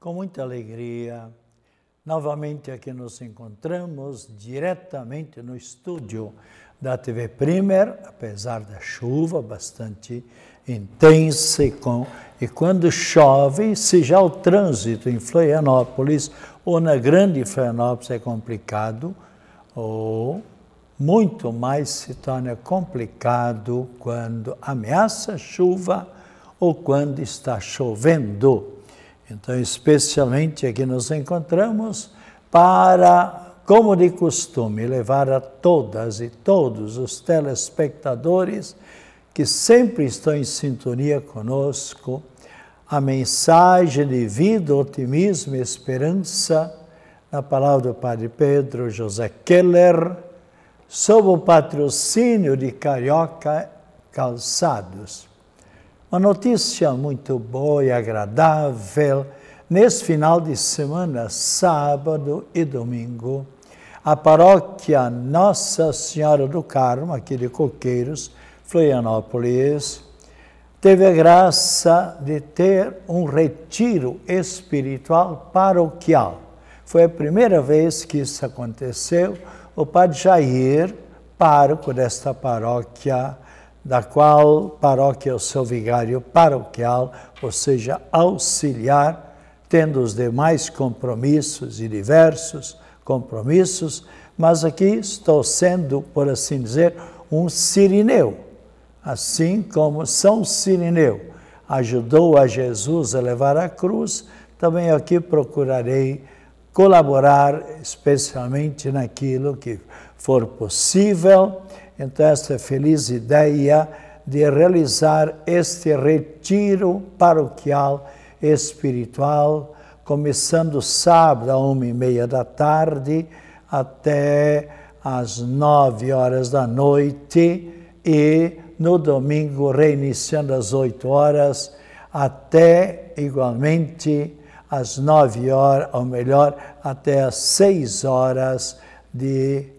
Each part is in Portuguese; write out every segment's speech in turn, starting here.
Com muita alegria, novamente aqui nos encontramos diretamente no estúdio da TV Primer, apesar da chuva bastante intensa e quando chove, se já o trânsito em Florianópolis ou na grande Florianópolis é complicado, ou muito mais se torna complicado quando ameaça chuva ou quando está chovendo. Então, especialmente aqui nos encontramos para, como de costume, levar a todas e todos os telespectadores que sempre estão em sintonia conosco a mensagem de vida, otimismo e esperança na palavra do Padre Pedro José Keller, sob o patrocínio de Carioca Calçados. Uma notícia muito boa e agradável, nesse final de semana, sábado e domingo, a paróquia Nossa Senhora do Carmo, aqui de Coqueiros, Florianópolis, teve a graça de ter um retiro espiritual paroquial. Foi a primeira vez que isso aconteceu. O Padre Jair, pároco desta paróquia, da qual paróquia eu sou vigário paroquial, ou seja, auxiliar, tendo os demais compromissos e diversos compromissos, mas aqui estou sendo, por assim dizer, um sirineu, assim como São Cirineu ajudou a Jesus a levar a cruz, também aqui procurarei colaborar especialmente naquilo que for possível. Então, esta feliz ideia de realizar este retiro paroquial espiritual, começando sábado às 1h30 da tarde até às 9 horas da noite e no domingo reiniciando às 8 horas até igualmente às 9 horas, ou melhor, até às 6 horas de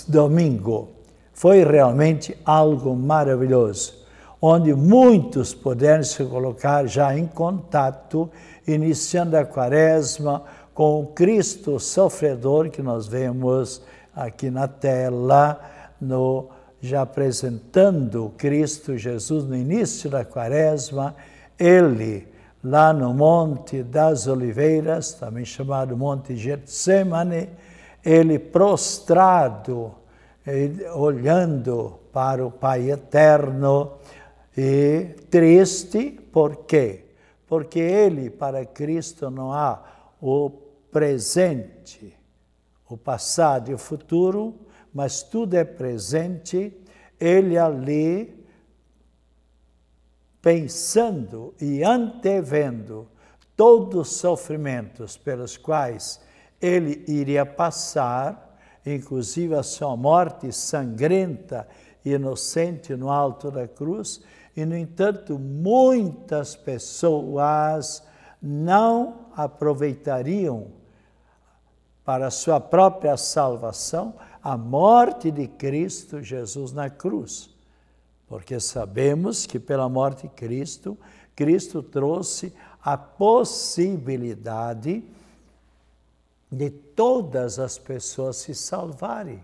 domingo. Foi realmente algo maravilhoso, onde muitos puderam se colocar já em contato, iniciando a quaresma com o Cristo sofredor que nós vemos aqui na tela, já apresentando o Cristo Jesus no início da quaresma, ele lá no Monte das Oliveiras, também chamado Monte Getsemane, ele prostrado, olhando para o Pai Eterno e triste, por quê? Porque ele, para Cristo, não há o presente, o passado e o futuro, mas tudo é presente, ele ali pensando e antevendo todos os sofrimentos pelos quais ele iria passar, inclusive a sua morte sangrenta e inocente no alto da cruz, e, no entanto, muitas pessoas não aproveitariam para a sua própria salvação a morte de Cristo Jesus na cruz. Porque sabemos que pela morte de Cristo, Cristo trouxe a possibilidade de todas as pessoas se salvarem.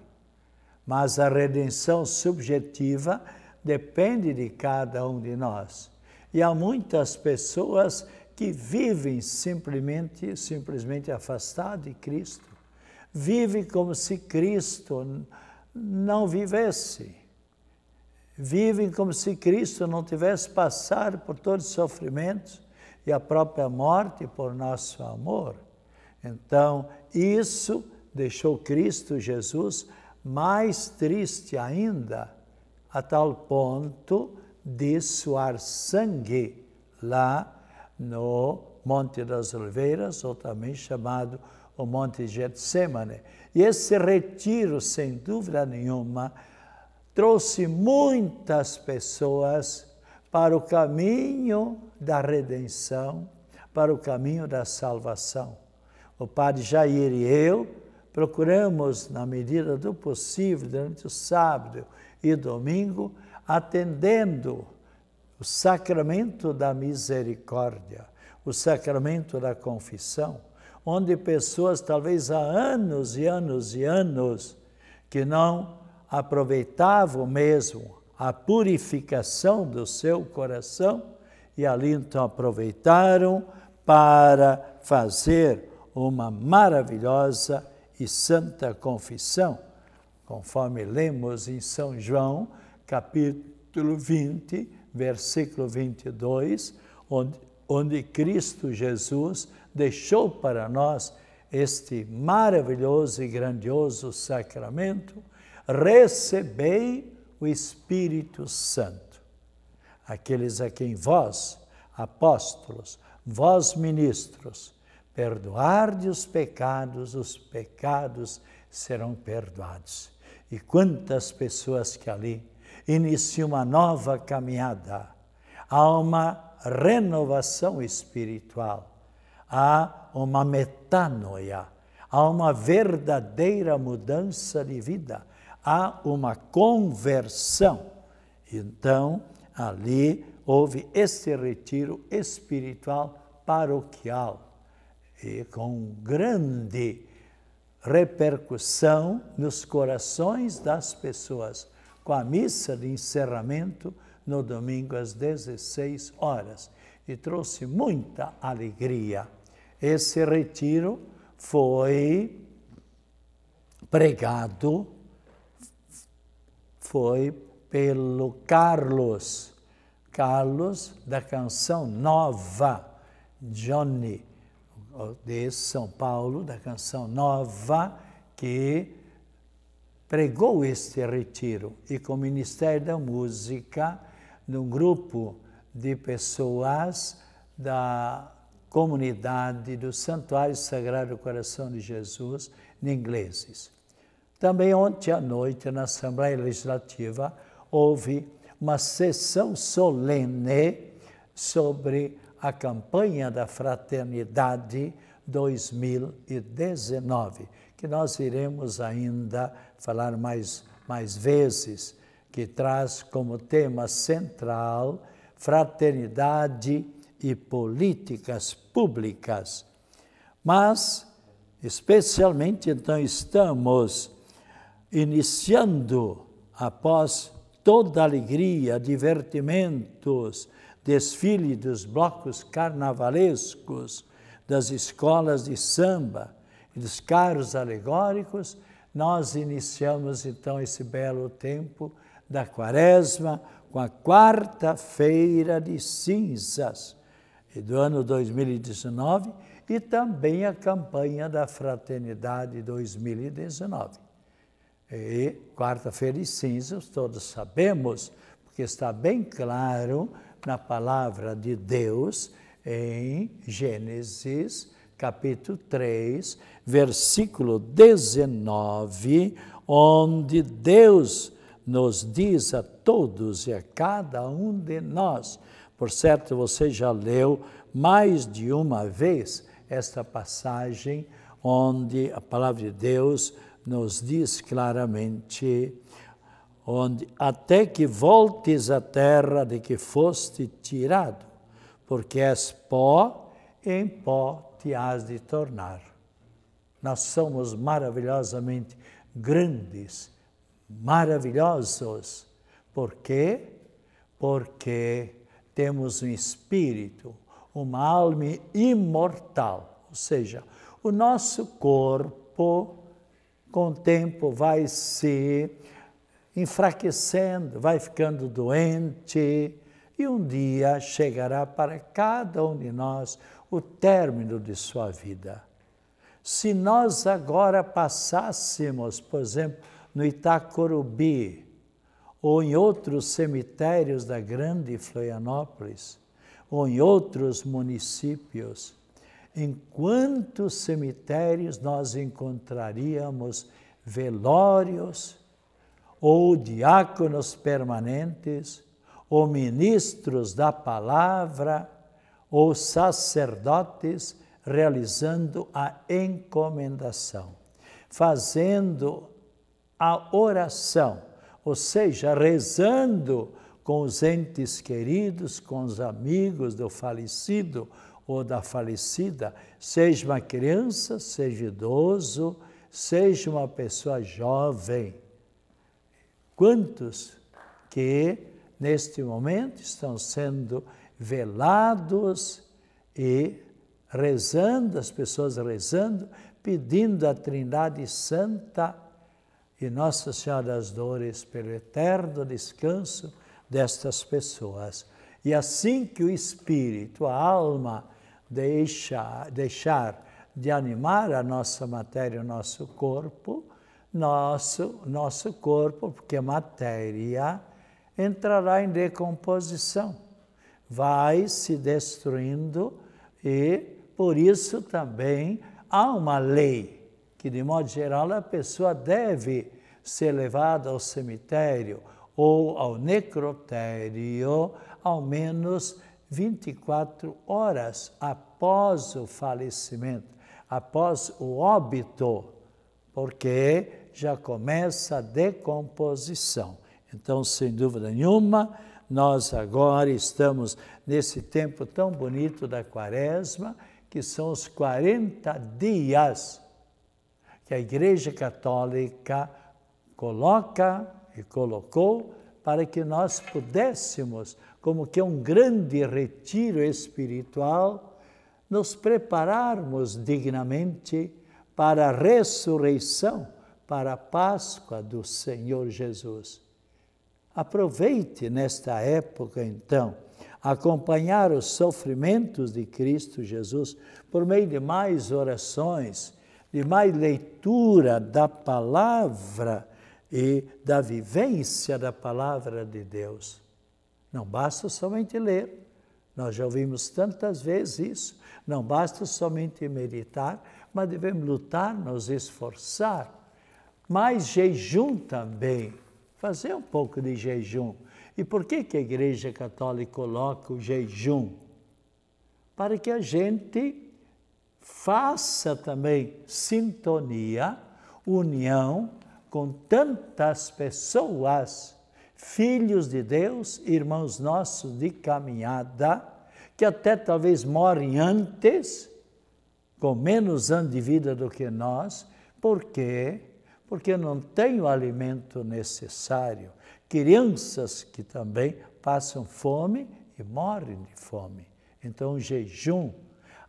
Mas a redenção subjetiva depende de cada um de nós. E há muitas pessoas que vivem simplesmente afastadas de Cristo. Vivem como se Cristo não vivesse. Vivem como se Cristo não tivesse passado por todos os sofrimentos e a própria morte por nosso amor. Então, isso deixou Cristo Jesus mais triste ainda, a tal ponto de suar sangue lá no Monte das Oliveiras, ou também chamado o Monte Getsemane. E esse retiro, sem dúvida nenhuma, trouxe muitas pessoas para o caminho da redenção, para o caminho da salvação. O Padre Jair e eu procuramos, na medida do possível, durante o sábado e domingo, atendendo o sacramento da misericórdia, o sacramento da confissão, onde pessoas talvez há anos e anos e anos que não aproveitavam mesmo a purificação do seu coração e ali então aproveitaram para fazer uma maravilhosa e santa confissão, conforme lemos em São João, capítulo 20, versículo 22, onde Cristo Jesus deixou para nós este maravilhoso e grandioso sacramento: recebei o Espírito Santo. Aqueles a quem vós, apóstolos, vós ministros, perdoardes os pecados serão perdoados. E quantas pessoas que ali iniciam uma nova caminhada, há uma renovação espiritual, há uma metanoia, há uma verdadeira mudança de vida, há uma conversão. Então, ali houve este retiro espiritual paroquial e com grande repercussão nos corações das pessoas, com a missa de encerramento no domingo às 16 horas, e trouxe muita alegria. Esse retiro foi pregado, foi pelo Carlos da Canção Nova, Johnny, de São Paulo, da Canção Nova, que pregou este retiro, e com o Ministério da Música, num grupo de pessoas da comunidade do Santuário Sagrado Coração de Jesus, ingleses. Também ontem à noite, na Assembleia Legislativa, houve uma sessão solene sobre a campanha da Fraternidade 2019, que nós iremos ainda falar mais vezes, que traz como tema central fraternidade e políticas públicas. Mas, especialmente, então, estamos iniciando, após toda alegria, divertimentos, desfile dos blocos carnavalescos, das escolas de samba e dos carros alegóricos, nós iniciamos então esse belo tempo da Quaresma com a quarta-feira de cinzas do ano 2019 e também a campanha da Fraternidade 2019. E quarta-feira de cinzas, todos sabemos, porque está bem claro na palavra de Deus, em Gênesis, capítulo 3, versículo 19, onde Deus nos diz a todos e a cada um de nós. Por certo, você já leu mais de uma vez esta passagem, onde a palavra de Deus nos diz claramente: onde até que voltes à terra de que foste tirado, porque és pó, em pó te hás de tornar. Nós somos maravilhosamente grandes, maravilhosos. Por quê? Porque temos um espírito, uma alma imortal, ou seja, o nosso corpo, com o tempo, vai se enfraquecendo, vai ficando doente, e um dia chegará para cada um de nós o término de sua vida. Se nós agora passássemos, por exemplo, no Itacorubi, ou em outros cemitérios da grande Florianópolis, ou em outros municípios, em quantos cemitérios nós encontraríamos velórios, ou diáconos permanentes, ou ministros da palavra, ou sacerdotes realizando a encomendação, fazendo a oração, ou seja, rezando com os entes queridos, com os amigos do falecido, ou da falecida, seja uma criança, seja idoso, seja uma pessoa jovem. Quantos que neste momento estão sendo velados e rezando, as pessoas rezando, pedindo à Trindade Santa e Nossa Senhora das Dores pelo eterno descanso destas pessoas. E assim que o espírito, a alma, deixar de animar a nossa matéria, o nosso corpo, nosso corpo, porque matéria, entrará em decomposição, vai se destruindo e, por isso, também há uma lei que, de modo geral, a pessoa deve ser levada ao cemitério ou ao necrotério ao menos 24 horas após o falecimento, após o óbito, porque já começa a decomposição. Então, sem dúvida nenhuma, nós agora estamos nesse tempo tão bonito da Quaresma, que são os 40 dias que a Igreja Católica coloca e colocou para que nós pudéssemos, como que um grande retiro espiritual, nos prepararmos dignamente para a ressurreição, para a Páscoa do Senhor Jesus. Aproveite nesta época, então, acompanhar os sofrimentos de Cristo Jesus por meio de mais orações, de mais leitura da palavra e da vivência da palavra de Deus. Não basta somente ler, nós já ouvimos tantas vezes isso, não basta somente meditar, mas devemos lutar, nos esforçar. Mas jejum também, fazer um pouco de jejum. E por que a Igreja Católica coloca o jejum? Para que a gente faça também sintonia, união com tantas pessoas, filhos de Deus, irmãos nossos de caminhada, que até talvez morrem antes, com menos anos de vida do que nós. Por quê? Porque não tem o alimento necessário. Crianças que também passam fome e morrem de fome. Então, o jejum,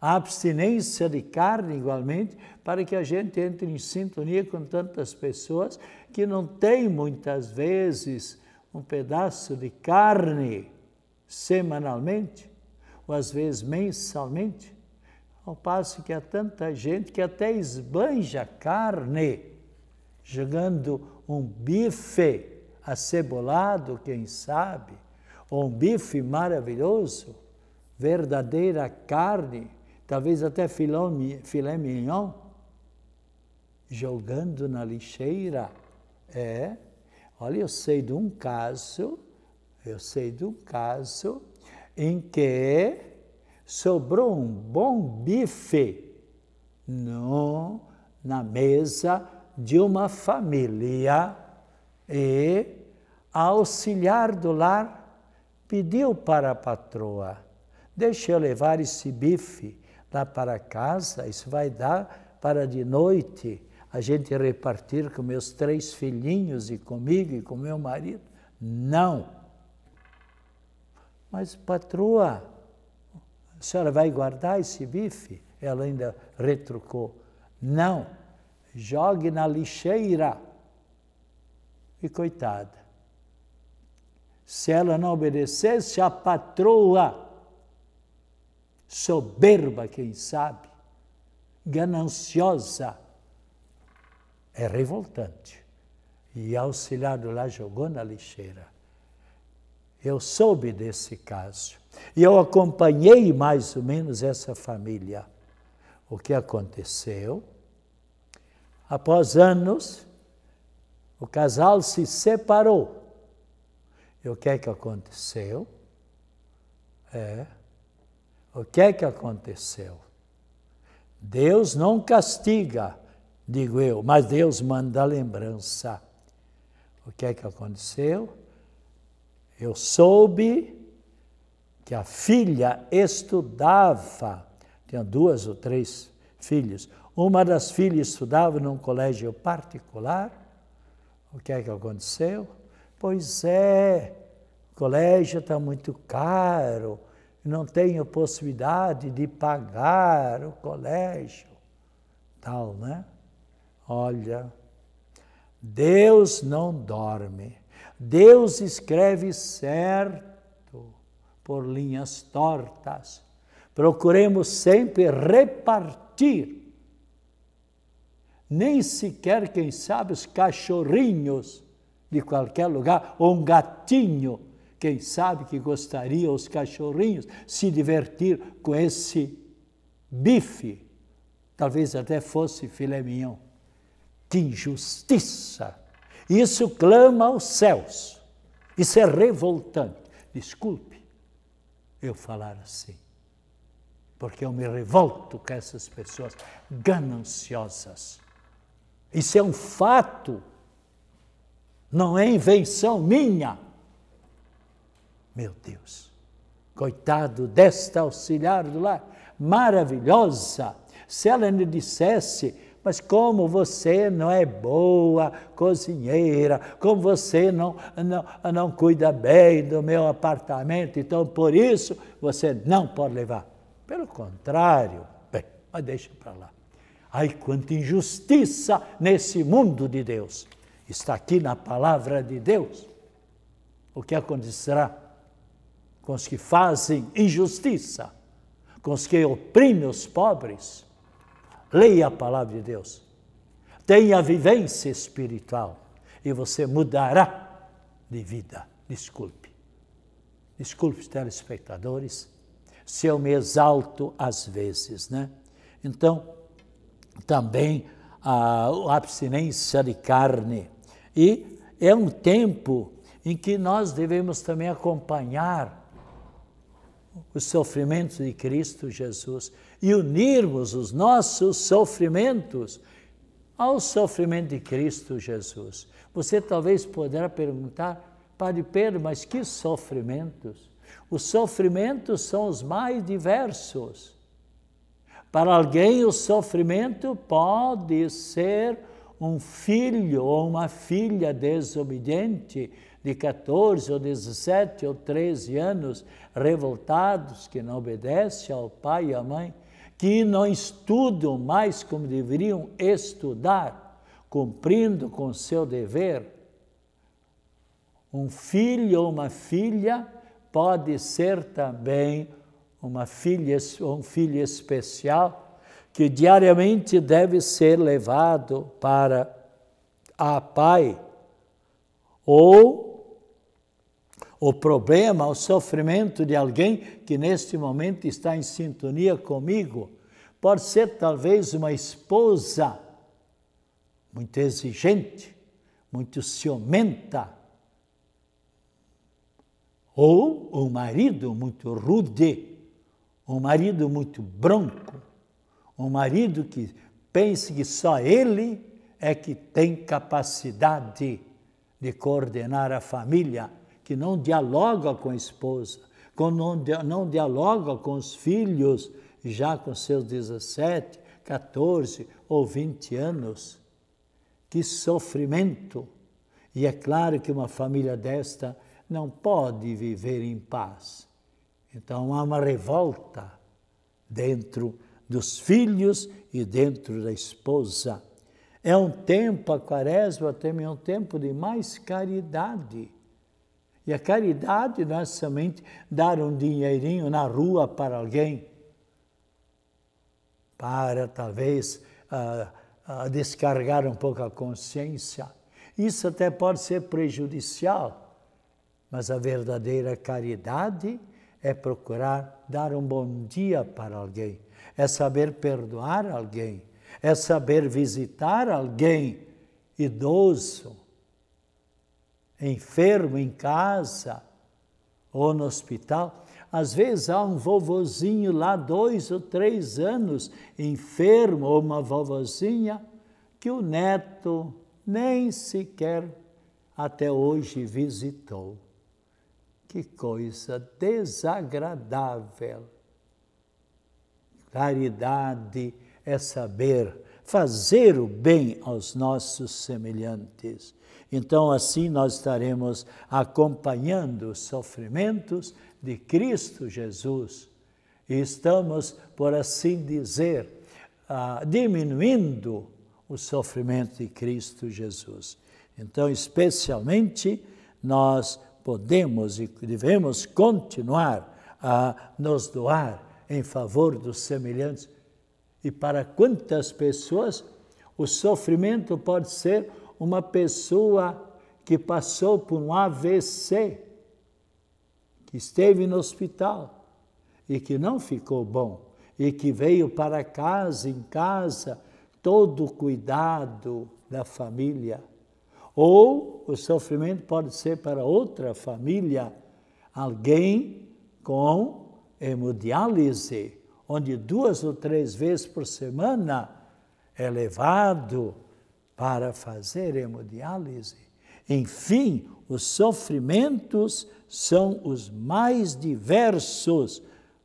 a abstinência de carne igualmente, para que a gente entre em sintonia com tantas pessoas que não têm muitas vezes um pedaço de carne semanalmente, ou às vezes mensalmente, ao passo que há tanta gente que até esbanja carne, jogando um bife acebolado, quem sabe, ou um bife maravilhoso, verdadeira carne, talvez até filé mignon, jogando na lixeira. Olha, eu sei de um caso em que sobrou um bom bife na mesa de uma família e a auxiliar do lar pediu para a patroa: deixa eu levar esse bife lá para casa, isso vai dar para de noite a gente repartir com meus 3 filhinhos e comigo e com meu marido. Não. Mas patroa, a senhora vai guardar esse bife? Ela ainda retrucou: não, jogue na lixeira. E coitada, se ela não obedecesse, a patroa, soberba, quem sabe, gananciosa, é revoltante. E a auxiliar do lar jogou na lixeira. Eu soube desse caso. E eu acompanhei mais ou menos essa família. O que aconteceu? Após anos, o casal se separou. E o que é que aconteceu? O que é que aconteceu? Deus não castiga, digo eu, mas Deus manda lembrança. O que é que aconteceu? Eu soube que a filha estudava tinha 2 ou 3 filhos. Uma das filhas estudava num colégio particular. O que é que aconteceu? Pois é, o colégio está muito caro, não tenho possibilidade de pagar o colégio. Tal, né? Olha, Deus não dorme. Deus escreve certo por linhas tortas. Procuremos sempre repartir. Nem sequer, quem sabe, os cachorrinhos de qualquer lugar, ou um gatinho, quem sabe que gostaria, os cachorrinhos, se divertir com esse bife. Talvez até fosse filé mignon. Que injustiça! Isso clama aos céus. Isso é revoltante. Desculpe eu falar assim, porque eu me revolto com essas pessoas gananciosas. Isso é um fato, não é invenção minha. Meu Deus, coitado desta auxiliar do lar, maravilhosa. Se ela me dissesse, mas como você não é boa cozinheira, como você não cuida bem do meu apartamento, então por isso você não pode levar. Pelo contrário, bem, mas deixa para lá. Ai, quanta injustiça nesse mundo de Deus. Está aqui na palavra de Deus. O que acontecerá com os que fazem injustiça, com os que oprimem os pobres? Leia a palavra de Deus. Tenha vivência espiritual e você mudará de vida. Desculpe. Desculpe os telespectadores se eu me exalto às vezes, né? Então, também a abstinência de carne. E é um tempo em que nós devemos também acompanhar os sofrimentos de Cristo Jesus e unirmos os nossos sofrimentos ao sofrimento de Cristo Jesus. Você talvez poderá perguntar, Padre Pedro, mas que sofrimentos? Os sofrimentos são os mais diversos. Para alguém, o sofrimento pode ser um filho ou uma filha desobediente de 14 ou 17 ou 13 anos, revoltados, que não obedecem ao pai e à mãe, que não estudam mais como deveriam estudar, cumprindo com seu dever. Um filho ou uma filha pode ser também uma filha ou um filho especial que diariamente deve ser levado para a pai. Ou o problema, o sofrimento de alguém que neste momento está em sintonia comigo, pode ser talvez uma esposa muito exigente, muito ciumenta, ou um marido muito rude, um marido muito bronco, um marido que pensa que só ele é que tem capacidade de coordenar a família, que não dialoga com a esposa, não dialoga com os filhos, já com seus 17, 14 ou 20 anos. Que sofrimento! E é claro que uma família desta não pode viver em paz. Então há uma revolta dentro dos filhos e dentro da esposa. É um tempo, a quaresma também é um tempo de mais caridade. E a caridade não é somente dar um dinheirinho na rua para alguém, para talvez descarregar um pouco a consciência. Isso até pode ser prejudicial, mas a verdadeira caridade é procurar dar um bom dia para alguém, é saber perdoar alguém, é saber visitar alguém idoso, enfermo em casa ou no hospital. Às vezes há um vovozinho lá, 2 ou 3 anos, enfermo, ou uma vovozinha, que o neto nem sequer até hoje visitou. Que coisa desagradável. Caridade é saber fazer o bem aos nossos semelhantes. Então, assim, nós estaremos acompanhando os sofrimentos de Cristo Jesus. E estamos, por assim dizer, diminuindo o sofrimento de Cristo Jesus. Então, especialmente, nós podemos e devemos continuar a nos doar em favor dos semelhantes. E para quantas pessoas o sofrimento pode ser uma pessoa que passou por um AVC, que esteve no hospital e que não ficou bom, e que veio para casa, em casa, todo o cuidado da família. Ou o sofrimento pode ser para outra família, alguém com hemodiálise, onde 2 ou 3 vezes por semana é levado para fazer hemodiálise. Enfim, os sofrimentos são os mais diversos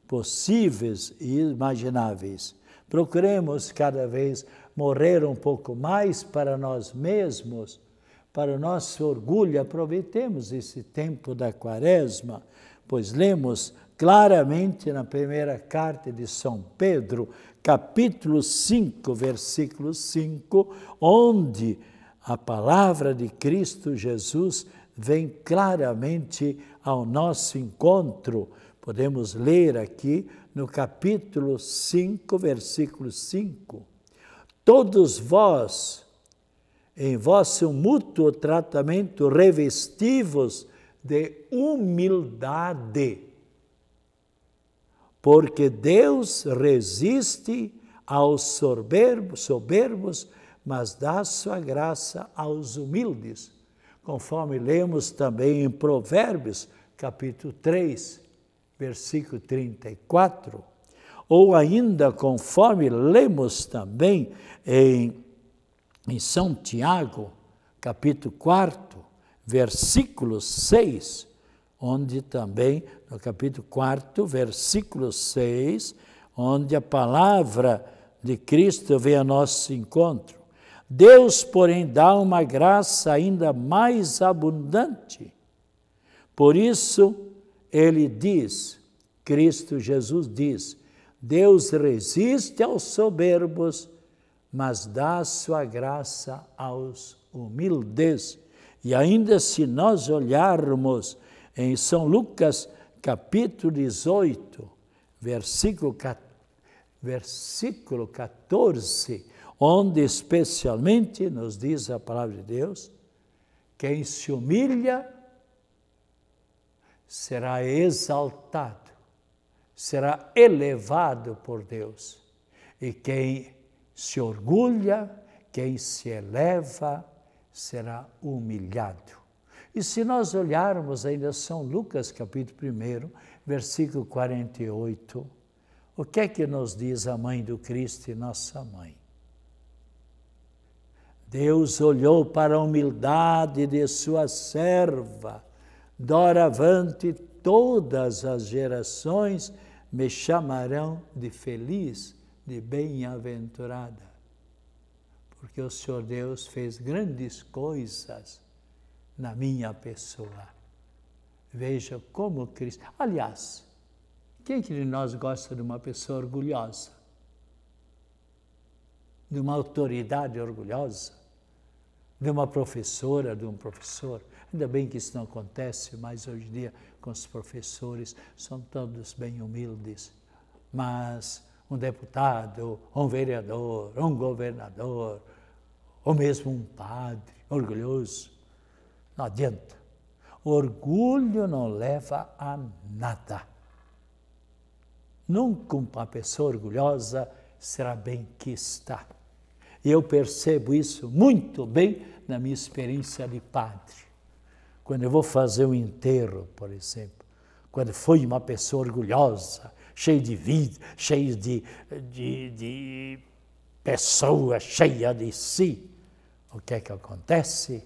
possíveis e imagináveis. Procuremos cada vez morrer um pouco mais para nós mesmos, para o nosso orgulho. Aproveitemos esse tempo da Quaresma, pois lemos claramente na primeira carta de São Pedro, capítulo 5, versículo 5, onde a palavra de Cristo Jesus vem claramente ao nosso encontro. Podemos ler aqui no capítulo 5, versículo 5. Todos vós, em vosso mútuo tratamento, revestivos de humildade, porque Deus resiste aos soberbos, mas dá sua graça aos humildes, conforme lemos também em Provérbios, capítulo 3, versículo 34, ou ainda conforme lemos também em São Tiago, capítulo 4, versículo 6, onde também, no capítulo 4, versículo 6, onde a palavra de Cristo vem a nosso encontro. Deus, porém, dá uma graça ainda mais abundante. Por isso, ele diz, Cristo Jesus diz, Deus resiste aos soberbos, mas dá sua graça aos humildes. E ainda se nós olharmos em São Lucas, capítulo 18, versículo 14, onde especialmente nos diz a palavra de Deus, quem se humilha será exaltado, será elevado por Deus. E quem se orgulha, quem se eleva, será humilhado. E se nós olharmos ainda São Lucas, capítulo 1, versículo 48, o que é que nos diz a mãe do Cristo e nossa mãe? Deus olhou para a humildade de sua serva, doravante todas as gerações me chamarão de feliz, de bem-aventurada, porque o Senhor Deus fez grandes coisas na minha pessoa. Veja como Cristo... Aliás, quem de nós gosta de uma pessoa orgulhosa? De uma autoridade orgulhosa? De uma professora, de um professor? Ainda bem que isso não acontece mais hoje em dia com os professores, são todos bem humildes. Mas um deputado, um vereador, um governador, ou mesmo um padre orgulhoso, não adianta. O orgulho não leva a nada. Nunca uma pessoa orgulhosa será benquista. E eu percebo isso muito bem na minha experiência de padre. Quando eu vou fazer um enterro, por exemplo, quando foi uma pessoa orgulhosa, cheia de vida, cheia de pessoa, cheia de si, o que é que acontece?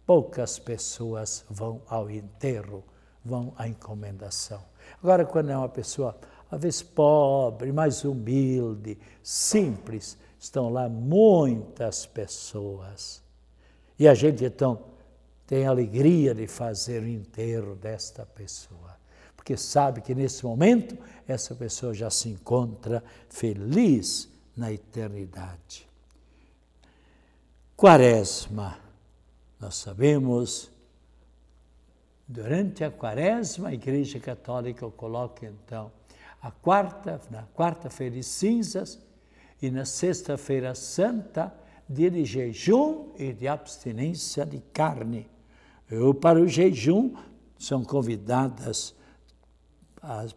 Poucas pessoas vão ao enterro, vão à encomendação. Agora, quando é uma pessoa às vezes pobre, mais humilde, simples, estão lá muitas pessoas. E a gente, então, tem alegria de fazer o enterro desta pessoa, porque sabe que nesse momento essa pessoa já se encontra feliz na eternidade. Quaresma, nós sabemos, durante a Quaresma, a Igreja Católica coloca então na quarta-feira de cinzas e na sexta-feira santa, dia de jejum e de abstinência de carne. Para o jejum são convidadas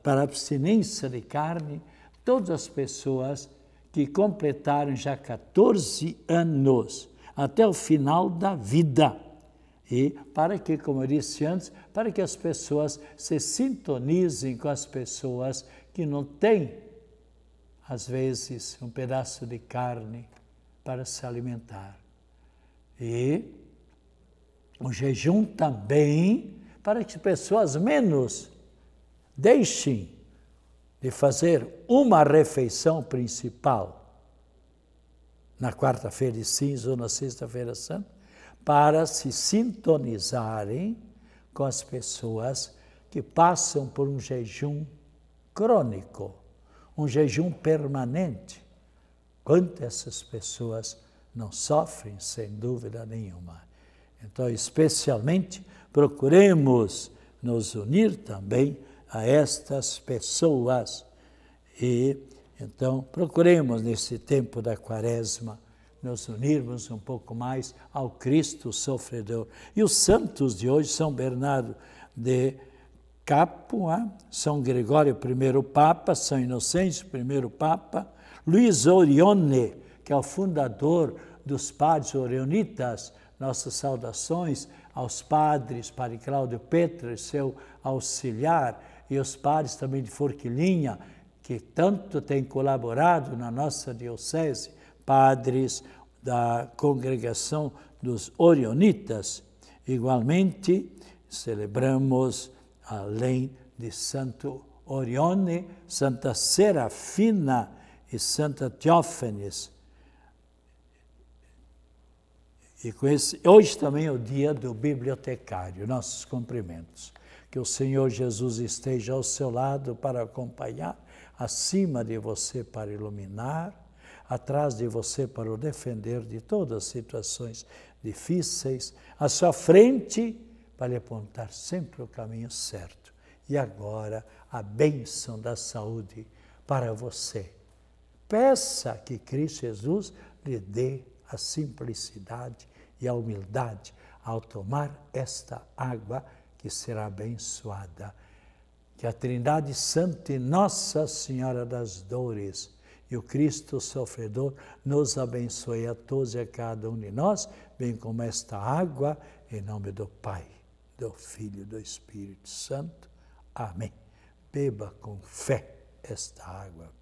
para a abstinência de carne todas as pessoas que completaram já 14 anos, até o final da vida. E para que, como eu disse antes, para que as pessoas se sintonizem com as pessoas que não têm, às vezes, um pedaço de carne para se alimentar. E o jejum também para que as pessoas menos deixem de fazer uma refeição principal na quarta-feira de cinza ou na sexta-feira santa, para se sintonizarem com as pessoas que passam por um jejum crônico, um jejum permanente. Quanto essas pessoas não sofrem, sem dúvida nenhuma. Então, especialmente, procuremos nos unir também a estas pessoas. E, então, procuremos, nesse tempo da Quaresma, nos unirmos um pouco mais ao Cristo sofredor. E os santos de hoje, São Bernardo de Capua, São Gregório I Papa, São Inocêncio I Papa, Luiz Orione, que é o fundador dos padres orionitas. Nossas saudações aos padres, Padre Cláudio Petra, seu auxiliar, e os padres também de Forquilinha, que tanto têm colaborado na nossa diocese, padres da congregação dos Orionitas. Igualmente, celebramos, além de Santo Orione, Santa Serafina e Santa Teófanes. E hoje também é o dia do bibliotecário, nossos cumprimentos. Que o Senhor Jesus esteja ao seu lado para acompanhar, acima de você para iluminar, atrás de você para o defender de todas as situações difíceis, à sua frente para lhe apontar sempre o caminho certo. E agora, a bênção da saúde para você. Peça que Cristo Jesus lhe dê a simplicidade e a humildade ao tomar esta água que será abençoada. Que a Trindade Santa e Nossa Senhora das Dores e o Cristo sofredor nos abençoe a todos e a cada um de nós, bem como esta água, em nome do Pai, do Filho e do Espírito Santo. Amém. Beba com fé esta água.